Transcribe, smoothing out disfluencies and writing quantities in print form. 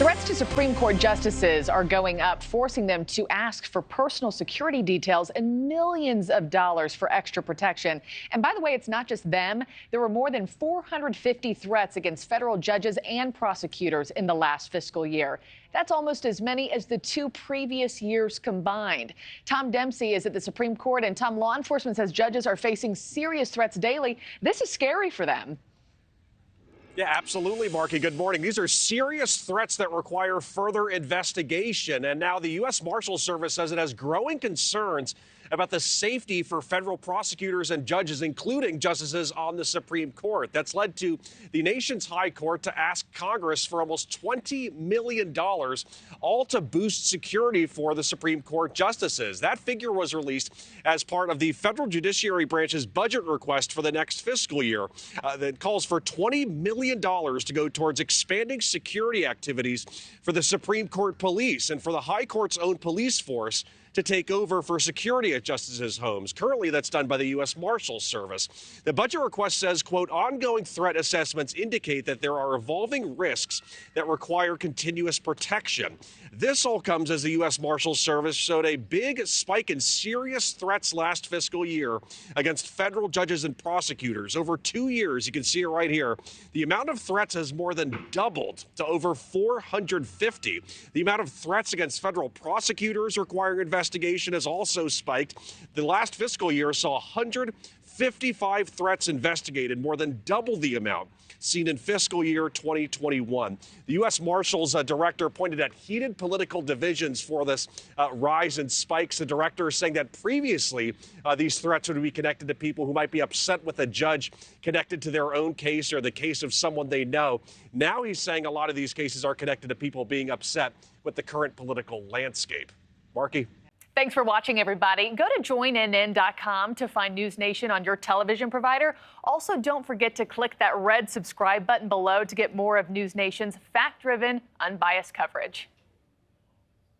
Threats to Supreme Court justices are going up, forcing them to ask for personal security details and millions of dollars for extra protection. And by the way, it's not just them. There were more than 450 threats against federal judges and prosecutors in the last fiscal year. That's almost as many as the 2 previous years combined. Tom Dempsey is at the Supreme Court, and Tom, law enforcement says judges are facing serious threats daily. This is scary for them. Yeah, absolutely, Markie. Good morning. These are serious threats that require further investigation. And now the U.S. Marshals Service says it has growing concerns about the safety for federal prosecutors and judges, including justices on the Supreme Court. That's led to the nation's high court to ask Congress for almost $20 million, all to boost security for the Supreme Court justices. That figure was released as part of the federal judiciary branch's budget request for the next fiscal year that calls for $20 million to go towards expanding security activities for the Supreme Court police and for the high court's own police force to take over for security at justices' homes. Currently, that's done by the U.S. Marshals Service. The budget request says, quote, ongoing threat assessments indicate that there are evolving risks that require continuous protection. This all comes as the U.S. Marshals Service showed a big spike in serious threats last fiscal year against federal judges and prosecutors. Over 2 years, you can see it right here, the amount of threats has more than doubled to over 450. The amount of threats against federal prosecutors requiring investigation has also spiked. The last fiscal year saw 155 threats investigated, more than double the amount seen in fiscal year 2021. The U.S. Marshals director pointed at heated political divisions for this rise in spikes. The director is saying that previously these threats would be connected to people who might be upset with a judge connected to their own case or the case of someone they know. Now he's saying a lot of these cases are connected to people being upset with the current political landscape. Markie. Thanks for watching, everybody. Go to joinnn.com to find NewsNation on your television provider. Also, don't forget to click that red subscribe button below to get more of NewsNation's fact-driven, unbiased coverage.